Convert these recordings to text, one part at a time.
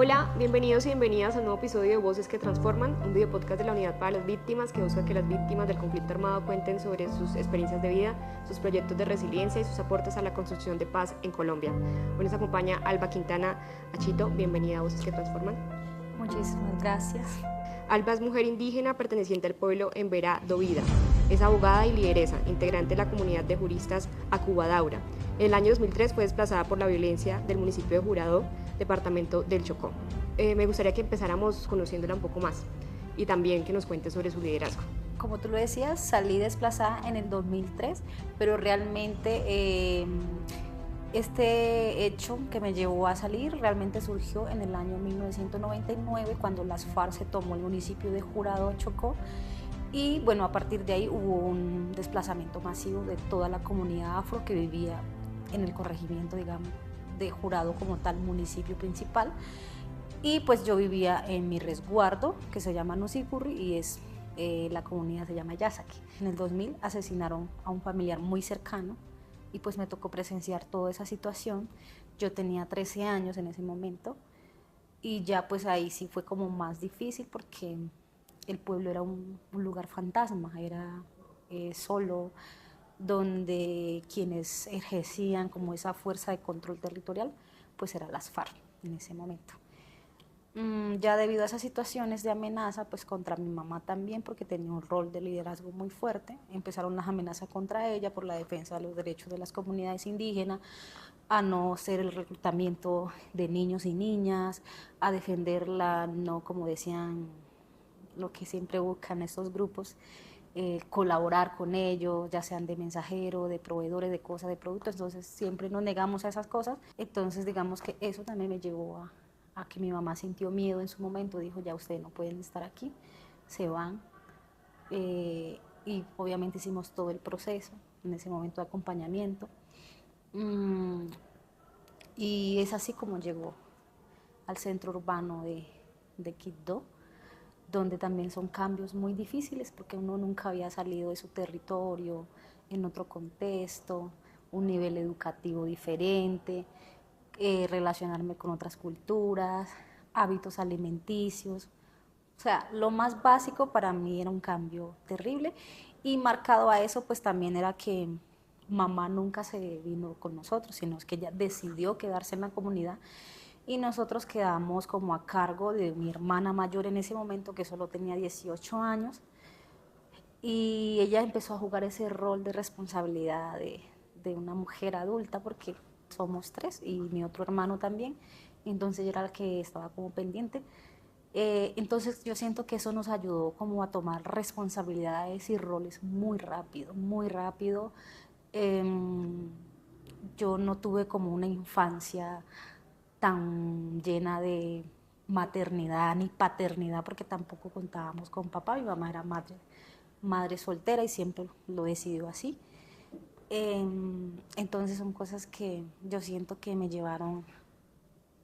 Hola, bienvenidos y bienvenidas a un nuevo episodio de Voces que Transforman, un video podcast de la Unidad para las Víctimas que busca que las víctimas del conflicto armado cuenten sobre sus experiencias de vida, sus proyectos de resiliencia y sus aportes a la construcción de paz en Colombia. Hoy nos acompaña Alba Quintana Achito, bienvenida a Voces que Transforman. Muchísimas gracias. Alba es mujer indígena perteneciente al pueblo Emberá Dovida. Es abogada y lideresa, integrante de la comunidad de juristas Acubadaura. En el año 2003 fue desplazada por la violencia del municipio de Jurado, departamento del Chocó. Me gustaría que empezáramos conociéndola un poco más y también que nos cuente sobre su liderazgo. Como tú lo decías, salí desplazada en el 2003, pero realmente este hecho que me llevó a salir realmente surgió en el año 1999, cuando las FARC se tomó el municipio de Jurado, Chocó. Y bueno, a partir de ahí hubo un desplazamiento masivo de toda la comunidad afro que vivía en el corregimiento, digamos, de Jurado como tal municipio principal. Y pues yo vivía en mi resguardo, que se llama Nusipurri, y la comunidad se llama Yasaki. En el 2000 asesinaron a un familiar muy cercano y pues me tocó presenciar toda esa situación. Yo tenía 13 años en ese momento y ya pues ahí sí fue como más difícil porque el pueblo era un lugar fantasma, era solo, donde quienes ejercían como esa fuerza de control territorial pues eran las FARC en ese momento. Ya debido a esas situaciones de amenaza, pues contra mi mamá también, porque tenía un rol de liderazgo muy fuerte, empezaron las amenazas contra ella por la defensa de los derechos de las comunidades indígenas, a no hacer el reclutamiento de niños y niñas, a defenderla, no como decían lo que siempre buscan estos grupos, colaborar con ellos, ya sean de mensajero, de proveedores de cosas, de productos. Entonces siempre nos negamos a esas cosas. Entonces digamos que eso también me llevó a que mi mamá sintió miedo en su momento, dijo: ya ustedes no pueden estar aquí, se van. Y obviamente hicimos todo el proceso en ese momento de acompañamiento. Y es así como llegó al centro urbano de Quibdó, donde también son cambios muy difíciles porque uno nunca había salido de su territorio, en otro contexto, un nivel educativo diferente, relacionarme con otras culturas, hábitos alimenticios. O sea, lo más básico para mí era un cambio terrible, y marcado a eso pues también era que mamá nunca se vino con nosotros, sino que ella decidió quedarse en la comunidad y nosotros quedamos como a cargo de mi hermana mayor en ese momento, que solo tenía 18 años, y ella empezó a jugar ese rol de responsabilidad de una mujer adulta, porque somos tres y mi otro hermano también, entonces yo era la que estaba como pendiente. Entonces yo siento que eso nos ayudó como a tomar responsabilidades y roles muy rápido, muy rápido. Yo no tuve como una infancia tan llena de maternidad ni paternidad, porque tampoco contábamos con papá. Mi mamá era madre soltera y siempre lo decidió así. Entonces son cosas que yo siento que me llevaron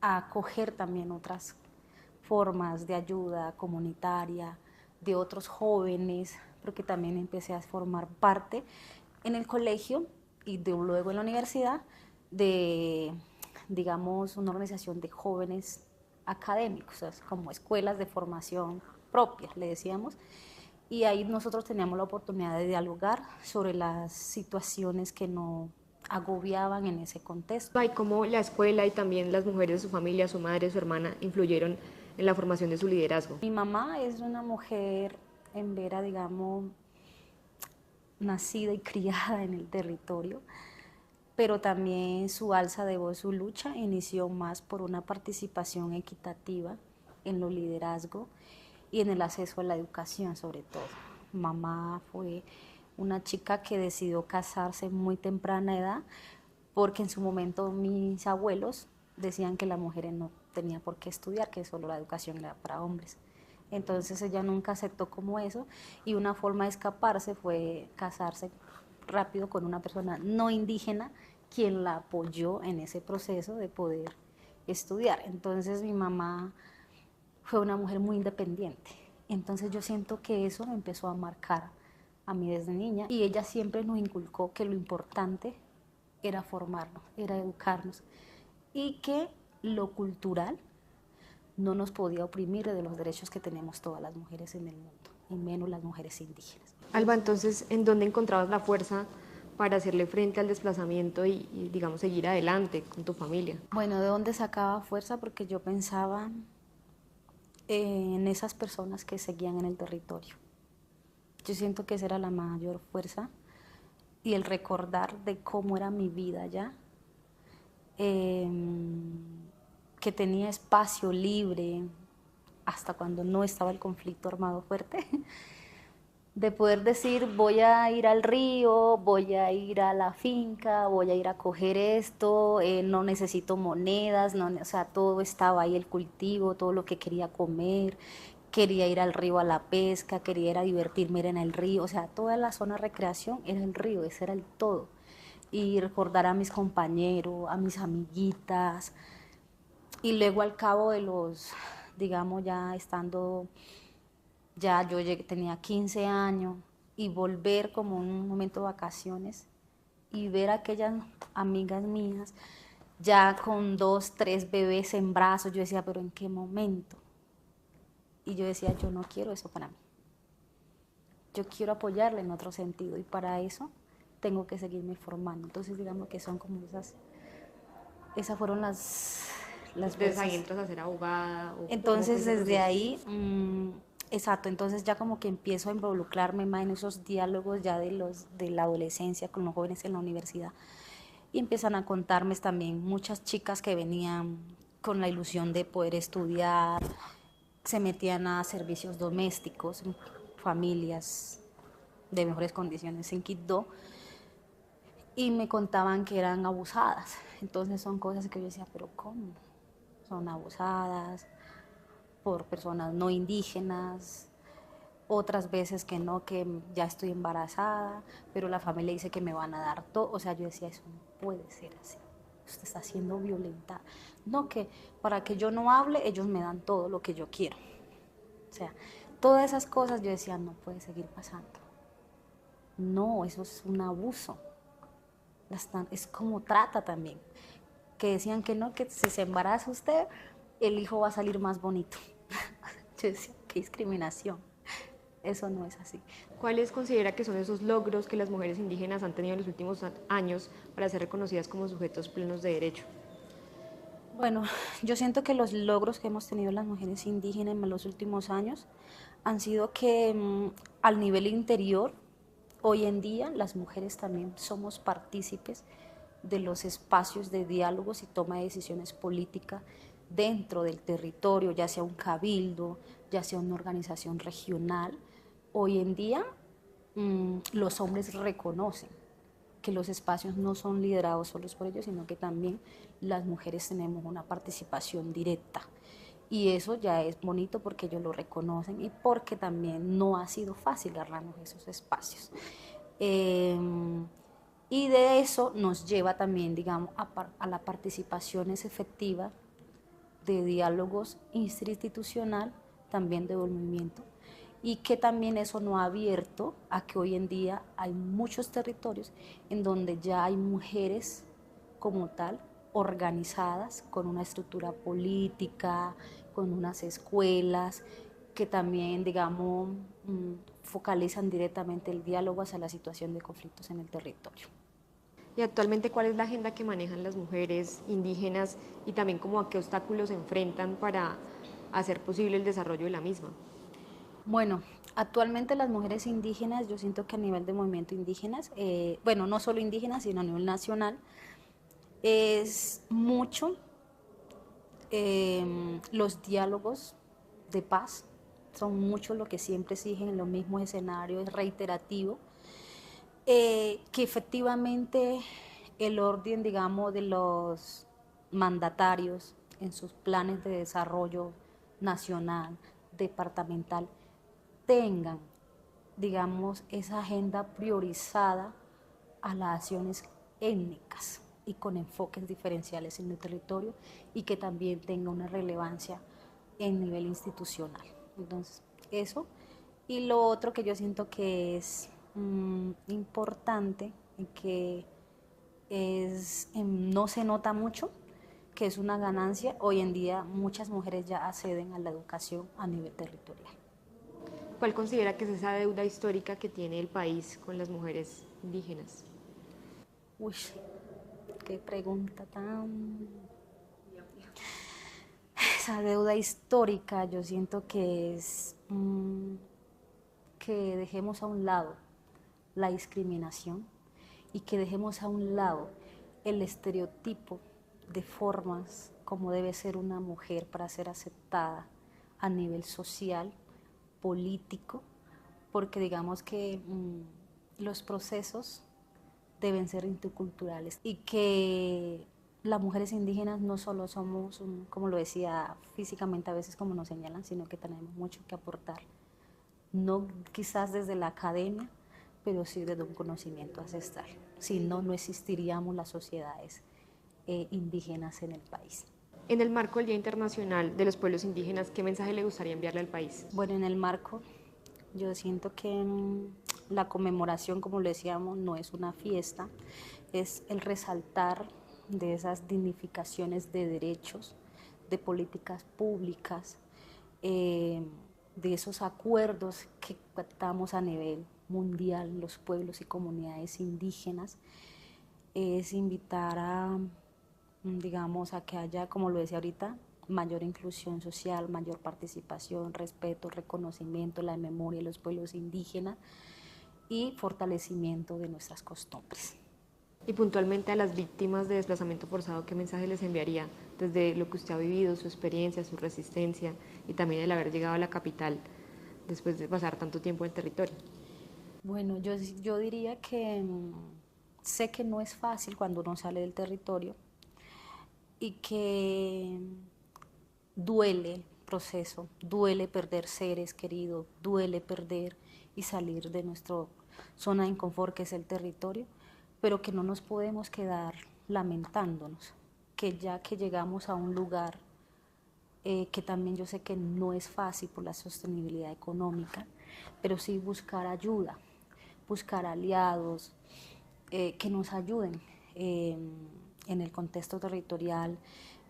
a coger también otras formas de ayuda comunitaria, de otros jóvenes, porque también empecé a formar parte en el colegio y luego en la universidad de, digamos, una organización de jóvenes académicos, o sea, como escuelas de formación propia, le decíamos, y ahí nosotros teníamos la oportunidad de dialogar sobre las situaciones que nos agobiaban en ese contexto. Y cómo la escuela y también las mujeres de su familia, su madre, su hermana, influyeron en la formación de su liderazgo. Mi mamá es una mujer en vera, digamos, nacida y criada en el territorio, pero también su alza de voz, su lucha inició más por una participación equitativa en lo liderazgo y en el acceso a la educación sobre todo. Mamá fue una chica que decidió casarse en muy temprana edad, porque en su momento mis abuelos decían que las mujeres no tenían por qué estudiar, que solo la educación era para hombres. Entonces ella nunca aceptó como eso, y una forma de escaparse fue casarse rápido con una persona no indígena, quien la apoyó en ese proceso de poder estudiar. Entonces mi mamá fue una mujer muy independiente. Entonces yo siento que eso me empezó a marcar a mí desde niña, y ella siempre nos inculcó que lo importante era formarnos, era educarnos, y que lo cultural no nos podía oprimir de los derechos que tenemos todas las mujeres en el mundo, y menos las mujeres indígenas. Alba, entonces, ¿en dónde encontrabas la fuerza para hacerle frente al desplazamiento digamos, seguir adelante con tu familia? Bueno, ¿de dónde sacaba fuerza? Porque yo pensaba en esas personas que seguían en el territorio. Yo siento que esa era la mayor fuerza, y el recordar de cómo era mi vida allá, que tenía espacio libre hasta cuando no estaba el conflicto armado fuerte, de poder decir voy a ir al río, voy a ir a la finca, voy a ir a coger esto, no necesito monedas, no, o sea, todo estaba ahí, el cultivo, todo lo que quería comer, quería ir al río a la pesca, quería ir a divertirme, era en el río, o sea, toda la zona de recreación era el río, ese era el todo. Y recordar a mis compañeros, a mis amiguitas, y luego al cabo de los, digamos, ya estando, ya yo llegué, tenía 15 años, y volver como un momento de vacaciones y ver a aquellas amigas mías ya con 2, 3 bebés en brazos, yo decía, pero ¿en qué momento? Y yo decía, yo no quiero eso para mí. Yo quiero apoyarle en otro sentido, y para eso tengo que seguirme formando. Entonces, digamos que son como esas fueron las Entonces fuerzas. ahí entras a ser abogada. Entonces, ¿Cómo fue ese desde proceso? ahí, exacto, entonces ya como que empiezo a involucrarme más en esos diálogos ya de la adolescencia con los jóvenes en la universidad, y empiezan a contarme también muchas chicas que venían con la ilusión de poder estudiar, se metían a servicios domésticos en familias de mejores condiciones en Quibdó, y me contaban que eran abusadas. Entonces son cosas que yo decía, pero ¿cómo? Son abusadas por personas no indígenas, otras veces que no, que ya estoy embarazada, pero la familia dice que me van a dar todo. O sea, yo decía, eso no puede ser así. Usted está siendo violenta. No, que para que yo no hable, ellos me dan todo lo que yo quiero. O sea, todas esas cosas yo decía, no puede seguir pasando. No, eso es un abuso. Es como trata también. Que decían que no, que si se embaraza usted, el hijo va a salir más bonito. Yo decía, qué discriminación. Eso no es así. ¿Cuáles considera que son esos logros que las mujeres indígenas han tenido en los últimos años para ser reconocidas como sujetos plenos de derecho? Bueno, yo siento que los logros que hemos tenido las mujeres indígenas en los últimos años han sido que al nivel interior, hoy en día las mujeres también somos partícipes de los espacios de diálogos y toma de decisiones políticas dentro del territorio, ya sea un cabildo, ya sea una organización regional. Hoy en día los hombres reconocen que los espacios no son liderados solos por ellos, sino que también las mujeres tenemos una participación directa. Y eso ya es bonito porque ellos lo reconocen, y porque también no ha sido fácil ganarnos esos espacios. Y de eso nos lleva también, digamos, a la participación efectiva de diálogos interinstitucional, también de movimiento, y que también eso no ha abierto a que hoy en día hay muchos territorios en donde ya hay mujeres como tal organizadas con una estructura política, con unas escuelas que también, digamos, focalizan directamente el diálogo hacia la situación de conflictos en el territorio. Y actualmente, ¿cuál es la agenda que manejan las mujeres indígenas y también como a qué obstáculos se enfrentan para hacer posible el desarrollo de la misma? Bueno, actualmente las mujeres indígenas, yo siento que a nivel de movimiento indígenas, bueno, no solo indígenas, sino a nivel nacional, es mucho los diálogos de paz, son muchos lo que siempre exigen en los mismos escenarios, es reiterativo, que efectivamente el orden, digamos, de los mandatarios en sus planes de desarrollo nacional, departamental, tengan, digamos, esa agenda priorizada a las acciones étnicas y con enfoques diferenciales en el territorio, y que también tenga una relevancia en nivel institucional. Entonces, eso. Y lo otro que yo siento que es importante y que no se nota mucho, que es una ganancia. Hoy en día muchas mujeres ya acceden a la educación a nivel territorial. ¿Cuál considera que es esa deuda histórica que tiene el país con las mujeres indígenas? Uy, qué pregunta tan... Esa deuda histórica yo siento que es que dejemos a un lado la discriminación y que dejemos a un lado el estereotipo de formas como debe ser una mujer para ser aceptada a nivel social, político, porque digamos que los procesos deben ser interculturales y que las mujeres indígenas no solo somos, como lo decía, físicamente a veces como nos señalan, sino que tenemos mucho que aportar. No quizás desde la academia, pero sí desde un conocimiento ancestral. Si no, no existiríamos las sociedades indígenas en el país. En el marco del Día Internacional de los Pueblos Indígenas, ¿qué mensaje le gustaría enviarle al país? Bueno, en el marco, yo siento que la conmemoración, como lo decíamos, no es una fiesta, es el resaltar de esas dignificaciones de derechos, de políticas públicas, de esos acuerdos que pactamos a nivel mundial los pueblos y comunidades indígenas, es invitar a, digamos, a que haya, como lo decía ahorita, mayor inclusión social, mayor participación, respeto, reconocimiento, la memoria de los pueblos indígenas y fortalecimiento de nuestras costumbres. Y puntualmente a las víctimas de desplazamiento forzado, ¿qué mensaje les enviaría desde lo que usted ha vivido, su experiencia, su resistencia y también el haber llegado a la capital después de pasar tanto tiempo en el territorio? Bueno, yo diría que sé que no es fácil cuando uno sale del territorio y que duele el proceso, duele perder seres queridos, duele perder y salir de nuestra zona de inconfort que es el territorio, pero que no nos podemos quedar lamentándonos, que ya que llegamos a un lugar que también yo sé que no es fácil por la sostenibilidad económica, pero sí buscar ayuda, buscar aliados que nos ayuden en el contexto territorial,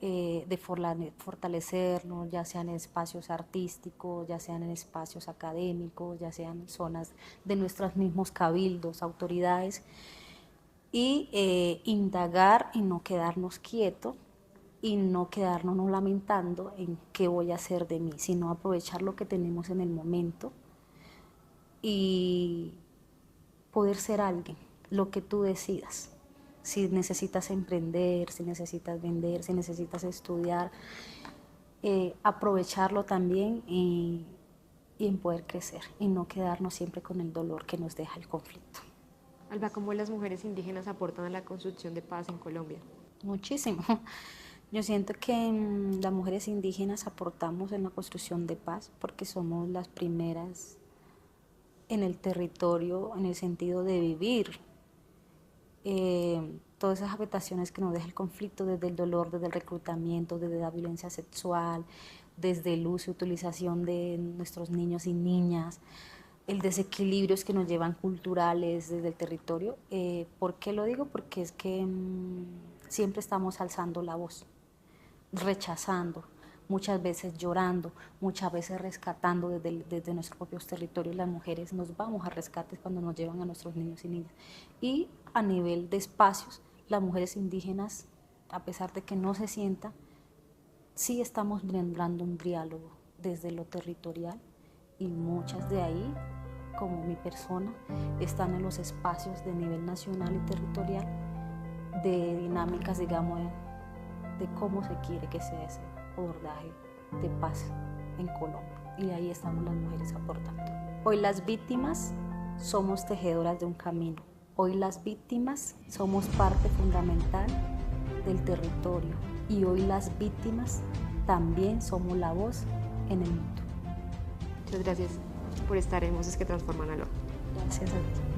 de fortalecernos, ya sean en espacios artísticos, ya sean en espacios académicos, ya sean en zonas de nuestros mismos cabildos, autoridades, y indagar y no quedarnos quietos y no quedarnos lamentando en qué voy a hacer de mí, sino aprovechar lo que tenemos en el momento y poder ser alguien, lo que tú decidas. Si necesitas emprender, si necesitas vender, si necesitas estudiar, aprovecharlo también y en poder crecer y no quedarnos siempre con el dolor que nos deja el conflicto. Alba, ¿cómo las mujeres indígenas aportan a la construcción de paz en Colombia? Muchísimo. Yo siento que las mujeres indígenas aportamos en la construcción de paz porque somos las primeras en el territorio, en el sentido de vivir todas esas afectaciones que nos deja el conflicto, desde el dolor, desde el reclutamiento, desde la violencia sexual, desde el uso y utilización de nuestros niños y niñas, el desequilibrios que nos llevan culturales desde el territorio. ¿Por qué lo digo? Porque es que siempre estamos alzando la voz, rechazando, muchas veces llorando, muchas veces rescatando desde nuestros propios territorios. Las mujeres nos vamos a rescates cuando nos llevan a nuestros niños y niñas. Y a nivel de espacios, las mujeres indígenas, a pesar de que no se sienta, sí estamos brindando un diálogo desde lo territorial y muchas de ahí, como mi persona, están en los espacios de nivel nacional y territorial de dinámicas, digamos, de cómo se quiere que sea ese abordaje de paz en Colombia. Y ahí estamos las mujeres aportando. Hoy las víctimas somos tejedoras de un camino. Hoy las víctimas somos parte fundamental del territorio. Y hoy las víctimas también somos la voz en el mundo. Muchas gracias por estar en Voces que Transforman a Lo. Gracias a ti.